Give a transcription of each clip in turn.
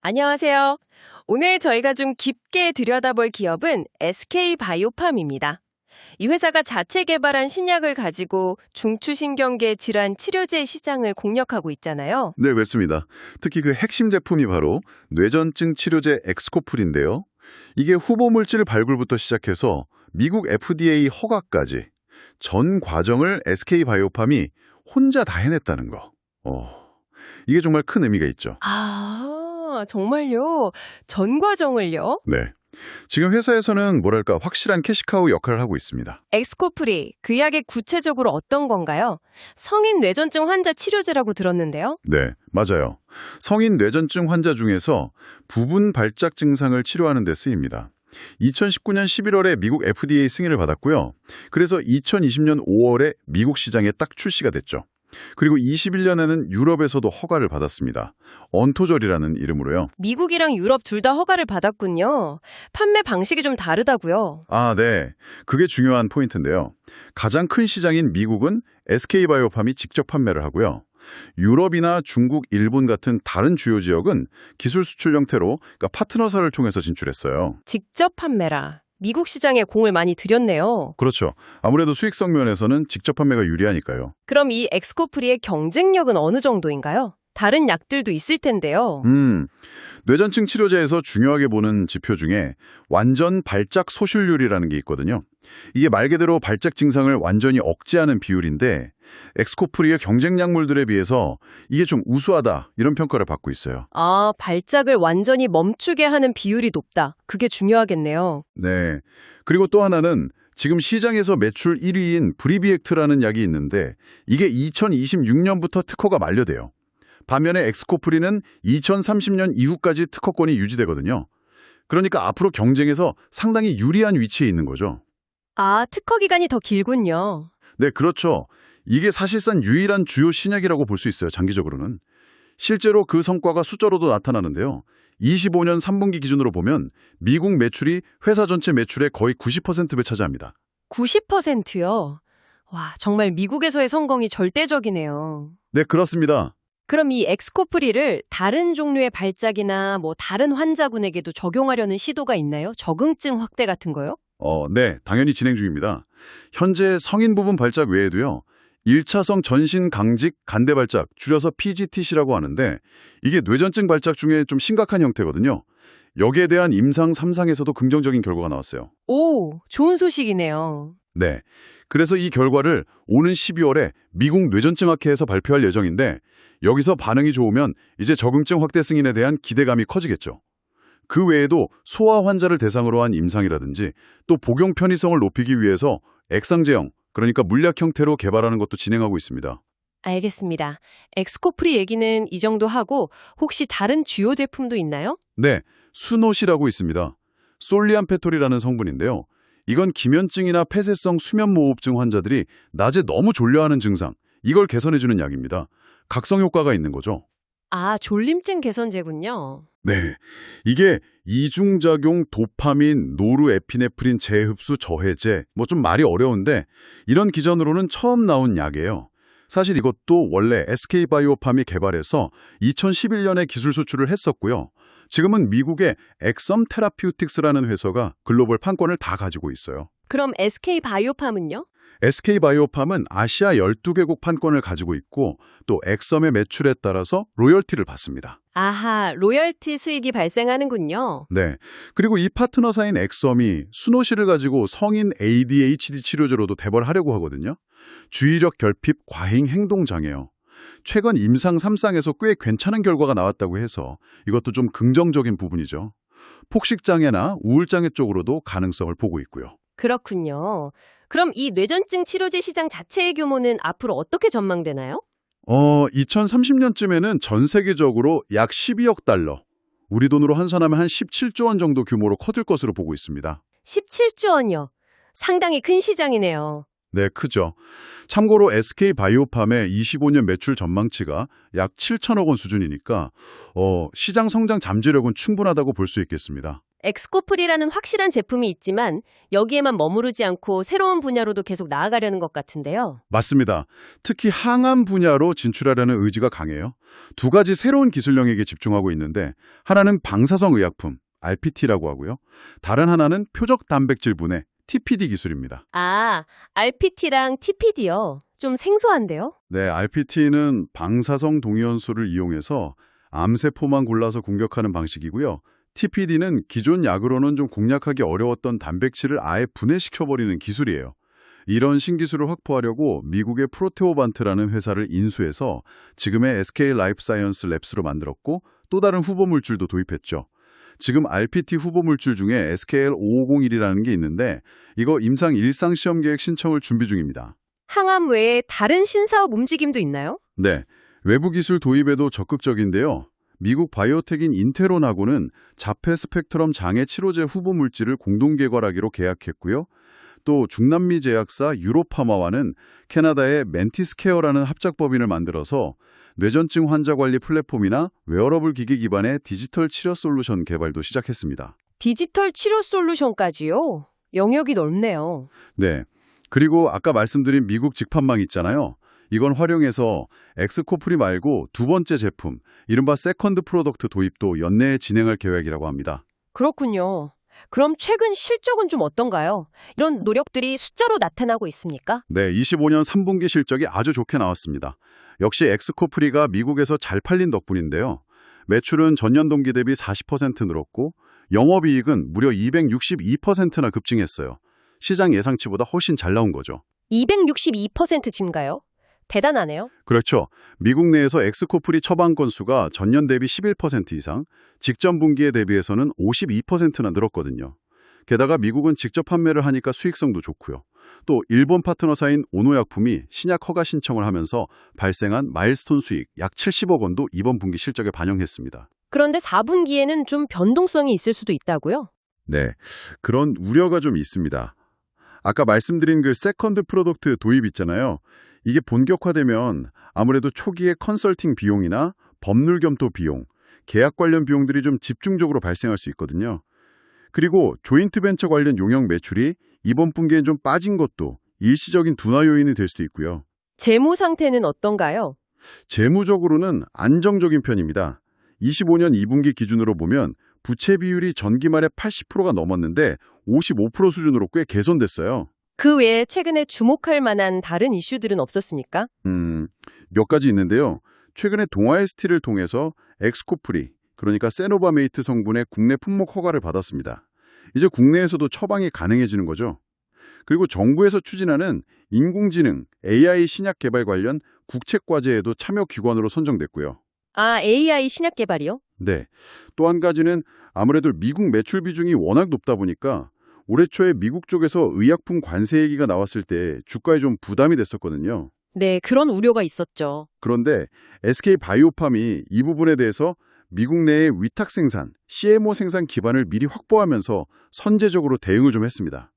안녕하세요. 오늘 저희가 좀 깊게 들여다볼 기업은 SK바이오팜입니다. 이 회사가 자체 개발한 신약을 가지고 중추신경계 질환 치료제 시장을 공략하고 있잖아요. 네, 맞습니다. 특히 그 핵심 제품이 바로 뇌전증 치료제 엑스코풀인데요. 이게 후보 물질 발굴부터 시작해서 미국 FDA 허가까지 전 과정을 SK바이오팜이 혼자 다 해냈다는 거. 이게 정말 큰 의미가 있죠. 정말요? 전 과정을요? 네. 지금 회사에서는 확실한 캐시카우 역할을 하고 있습니다. 엑스코풀이 그 약이 구체적으로 어떤 건가요? 성인 뇌전증 환자 치료제라고 들었는데요. 네, 맞아요. 성인 뇌전증 환자 중에서 부분 발작 증상을 치료하는 데 쓰입니다. 2019년 11월에 미국 FDA 승인을 받았고요. 그래서 2020년 5월에 미국 시장에 딱 출시가 됐죠. 그리고 21년에는 유럽에서도 허가를 받았습니다. 언토절이라는 이름으로요. 미국이랑 유럽 둘 다 허가를 받았군요. 판매 방식이 좀 다르다고요. 네. 그게 중요한 포인트인데요. 가장 큰 시장인 미국은 SK바이오팜이 직접 판매를 하고요. 유럽이나 중국, 일본 같은 다른 주요 지역은 기술 수출 형태로 파트너사를 통해서 진출했어요. 직접 판매라. 미국 시장에 공을 많이 들였네요. 그렇죠. 아무래도 수익성 면에서는 직접 판매가 유리하니까요. 그럼 이 엑스코프리의 경쟁력은 어느 정도인가요? 다른 약들도 있을 텐데요. 뇌전증 치료제에서 중요하게 보는 지표 중에 완전 발작 소실률이라는 게 있거든요. 이게 말 그대로 발작 증상을 완전히 억제하는 비율인데 엑스코프리의 경쟁 약물들에 비해서 이게 좀 우수하다 이런 평가를 받고 있어요. 발작을 완전히 멈추게 하는 비율이 높다. 그게 중요하겠네요. 네. 그리고 또 하나는 지금 시장에서 매출 1위인 브리비액트라는 약이 있는데 이게 2026년부터 특허가 만료돼요. 반면에 엑스코프리는 2030년 이후까지 특허권이 유지되거든요. 그러니까 앞으로 경쟁에서 상당히 유리한 위치에 있는 거죠. 특허 기간이 더 길군요. 네, 그렇죠. 이게 사실상 유일한 주요 신약이라고 볼 수 있어요, 장기적으로는. 실제로 그 성과가 숫자로도 나타나는데요. 25년 3분기 기준으로 보면 미국 매출이 회사 전체 매출의 거의 90%를 차지합니다. 90%요? 와, 정말 미국에서의 성공이 절대적이네요. 네, 그렇습니다. 그럼 이 엑스코프리를 다른 종류의 발작이나 다른 환자군에게도 적용하려는 시도가 있나요? 적응증 확대 같은 거요? 네, 당연히 진행 중입니다. 현재 성인 부분 발작 외에도요. 1차성 전신 강직 간대 발작, 줄여서 PGTC라고 하는데 이게 뇌전증 발작 중에 좀 심각한 형태거든요. 여기에 대한 임상 3상에서도 긍정적인 결과가 나왔어요. 오, 좋은 소식이네요. 네, 그래서 이 결과를 오는 12월에 미국 뇌전증학회에서 발표할 예정인데 여기서 반응이 좋으면 이제 적응증 확대 승인에 대한 기대감이 커지겠죠. 그 외에도 소아 환자를 대상으로 한 임상이라든지 또 복용 편의성을 높이기 위해서 액상제형, 그러니까 물약 형태로 개발하는 것도 진행하고 있습니다. 알겠습니다. 엑스코프리 얘기는 이 정도 하고 혹시 다른 주요 제품도 있나요? 네, 수노시라고 있습니다. 솔리암페톨이라는 성분인데요. 이건 기면증이나 폐쇄성 수면무호흡증 환자들이 낮에 너무 졸려하는 증상, 이걸 개선해주는 약입니다. 각성 효과가 있는 거죠. 졸림증 개선제군요. 네, 이게 이중작용 도파민, 노르에피네프린 재흡수 저해제, 좀 말이 어려운데 이런 기전으로는 처음 나온 약이에요. 사실 이것도 원래 SK바이오팜이 개발해서 2011년에 기술 수출을 했었고요. 지금은 미국의 엑섬 테라피우틱스라는 회사가 글로벌 판권을 다 가지고 있어요. 그럼 SK바이오팜은요? SK바이오팜은 아시아 12개국 판권을 가지고 있고 또 엑섬의 매출에 따라서 로열티를 받습니다. 로열티 수익이 발생하는군요. 네, 그리고 이 파트너사인 엑섬이 수노시를 가지고 성인 ADHD 치료제로도 대벌하려고 하거든요. 주의력 결핍 과잉 행동장애요. 최근 임상 3상에서 꽤 괜찮은 결과가 나왔다고 해서 이것도 좀 긍정적인 부분이죠. 폭식장애나 우울장애 쪽으로도 가능성을 보고 있고요. 그렇군요. 그럼 이 뇌전증 치료제 시장 자체의 규모는 앞으로 어떻게 전망되나요? 2030년쯤에는 전 세계적으로 약 12억 달러, 우리 돈으로 환산하면 한 17조 원 정도 규모로 커질 것으로 보고 있습니다. 17조 원이요. 상당히 큰 시장이네요. 네, 크죠. 참고로 SK바이오팜의 25년 매출 전망치가 약 7천억 원 수준이니까 시장 성장 잠재력은 충분하다고 볼 수 있겠습니다. 엑스코플이라는 확실한 제품이 있지만 여기에만 머무르지 않고 새로운 분야로도 계속 나아가려는 것 같은데요. 맞습니다. 특히 항암 분야로 진출하려는 의지가 강해요. 두 가지 새로운 기술 영역에 집중하고 있는데 하나는 방사성 의약품, RPT라고 하고요. 다른 하나는 표적 단백질 분해, TPD 기술입니다. 아, RPT랑 TPD요. 좀 생소한데요? 네, RPT는 방사성 동위원소를 이용해서 암세포만 골라서 공격하는 방식이고요. TPD는 기존 약으로는 좀 공략하기 어려웠던 단백질을 아예 분해시켜버리는 기술이에요. 이런 신기술을 확보하려고 미국의 프로테오반트라는 회사를 인수해서 지금의 SK 라이프사이언스 랩스로 만들었고 또 다른 후보 물질도 도입했죠. 지금 RPT 후보 물질 중에 SKL551이라는 게 있는데 이거 임상 일상 시험 계획 신청을 준비 중입니다. 항암 외에 다른 신사업 움직임도 있나요? 네, 외부 기술 도입에도 적극적인데요. 미국 바이오텍인 인테론하고는 자폐 스펙트럼 장애 치료제 후보 물질을 공동 개발하기로 계약했고요. 또 중남미 제약사 유로파마와는 캐나다의 멘티스케어라는 합작법인을 만들어서 뇌전증 환자 관리 플랫폼이나 웨어러블 기기 기반의 디지털 치료 솔루션 개발도 시작했습니다. 디지털 치료 솔루션까지요? 영역이 넓네요. 네. 그리고 아까 말씀드린 미국 직판망 있잖아요. 이건 활용해서 엑스코프리 말고 두 번째 제품, 이른바 세컨드 프로덕트 도입도 연내에 진행할 계획이라고 합니다. 그렇군요. 그럼 최근 실적은 좀 어떤가요? 이런 노력들이 숫자로 나타나고 있습니까? 네, 25년 3분기 실적이 아주 좋게 나왔습니다. 역시 엑스코프리가 미국에서 잘 팔린 덕분인데요. 매출은 전년 동기 대비 40% 늘었고 영업이익은 무려 262%나 급증했어요. 시장 예상치보다 훨씬 잘 나온 거죠. 262% 증가요? 대단하네요. 그렇죠. 미국 내에서 엑스코프리 처방 건수가 전년 대비 11% 이상, 직전 분기에 대비해서는 52%나 늘었거든요. 게다가 미국은 직접 판매를 하니까 수익성도 좋고요. 또 일본 파트너사인 오노약품이 신약 허가 신청을 하면서 발생한 마일스톤 수익 약 70억 원도 이번 분기 실적에 반영했습니다. 그런데 4분기에는 좀 변동성이 있을 수도 있다고요? 네, 그런 우려가 좀 있습니다. 아까 말씀드린 그 세컨드 프로덕트 도입 있잖아요. 이게 본격화되면 아무래도 초기에 컨설팅 비용이나 법률 검토 비용, 계약 관련 비용들이 좀 집중적으로 발생할 수 있거든요. 그리고 조인트 벤처 관련 용역 매출이 이번 분기엔 좀 빠진 것도 일시적인 둔화 요인이 될 수도 있고요. 재무 상태는 어떤가요? 재무적으로는 안정적인 편입니다. 25년 2분기 기준으로 보면 부채 비율이 전기 말에 80%가 넘었는데 55% 수준으로 꽤 개선됐어요. 그 외에 최근에 주목할 만한 다른 이슈들은 없었습니까? 몇 가지 있는데요. 최근에 동아에스티를 통해서 엑스코프리, 그러니까 세노바메이트 성분의 국내 품목 허가를 받았습니다. 이제 국내에서도 처방이 가능해지는 거죠. 그리고 정부에서 추진하는 인공지능, AI 신약 개발 관련 국책과제에도 참여 기관으로 선정됐고요. 아, AI 신약 개발이요? 네. 또 한 가지는 아무래도 미국 매출 비중이 워낙 높다 보니까 올해 초에 미국 쪽에서 의약품 관세 얘기가 나왔을 때 주가에 좀 부담이 됐었거든요. 네, 그런 우려가 있었죠. 그런데 SK 바이오팜이 이 부분에 대해서 미국 내의 위탁 생산, CMO 생산 기반을 미리 확보하면서 선제적으로 대응을 좀 했습니다.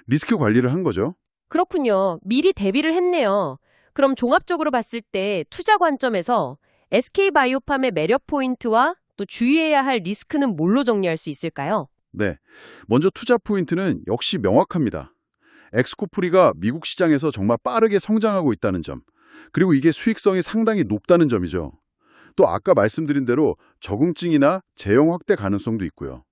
리스크 관리를 한 거죠. 그렇군요. 미리 대비를 했네요. 그럼 종합적으로 봤을 때 투자 관점에서 SK바이오팜의 매력 포인트와 또 주의해야 할 리스크는 뭘로 정리할 수 있을까요? 네, 먼저 투자 포인트는 역시 명확합니다. 엑스코프리가 미국 시장에서 정말 빠르게 성장하고 있다는 점, 그리고 이게 수익성이 상당히 높다는 점이죠. 또 아까 말씀드린 대로 적응증이나 재형 확대 가능성도 있고요.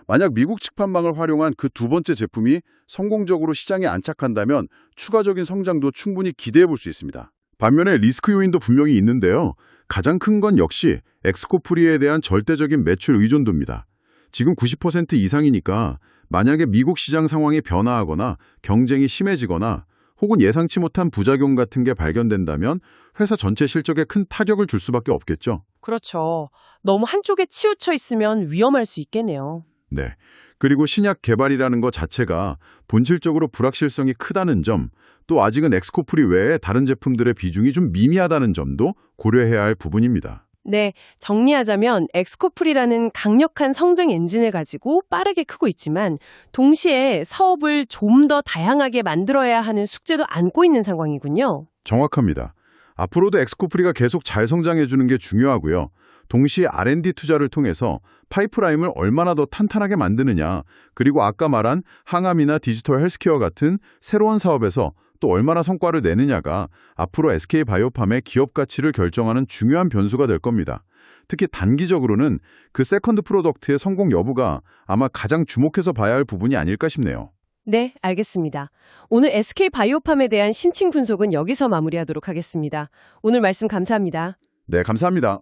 만약 미국 직판망을 활용한 그 두 번째 제품이 성공적으로 시장에 안착한다면 추가적인 성장도 충분히 기대해 볼 수 있습니다. 반면에 리스크 요인도 분명히 있는데요. 가장 큰 건 역시 엑스코프리에 대한 절대적인 매출 의존도입니다. 지금 90% 이상이니까 만약에 미국 시장 상황이 변화하거나 경쟁이 심해지거나 혹은 예상치 못한 부작용 같은 게 발견된다면 회사 전체 실적에 큰 타격을 줄 수밖에 없겠죠. 그렇죠. 너무 한쪽에 치우쳐 있으면 위험할 수 있겠네요. 네. 그리고 신약 개발이라는 것 자체가 본질적으로 불확실성이 크다는 점, 또 아직은 엑스코프리 외에 다른 제품들의 비중이 좀 미미하다는 점도 고려해야 할 부분입니다. 네, 정리하자면 엑스코플이라는 강력한 성장 엔진을 가지고 빠르게 크고 있지만 동시에 사업을 좀 더 다양하게 만들어야 하는 숙제도 안고 있는 상황이군요. 정확합니다. 앞으로도 엑스코프리가 계속 잘 성장해주는 게 중요하고요. 동시에 R&D 투자를 통해서 파이프라인을 얼마나 더 탄탄하게 만드느냐, 그리고 아까 말한 항암이나 디지털 헬스케어 같은 새로운 사업에서 또 얼마나 성과를 내느냐가 앞으로 SK바이오팜의 기업 가치를 결정하는 중요한 변수가 될 겁니다. 특히 단기적으로는 그 세컨드 프로덕트의 성공 여부가 아마 가장 주목해서 봐야 할 부분이 아닐까 싶네요. 네, 알겠습니다. 오늘 SK바이오팜에 대한 심층 분석은 여기서 마무리하도록 하겠습니다. 오늘 말씀 감사합니다. 네, 감사합니다.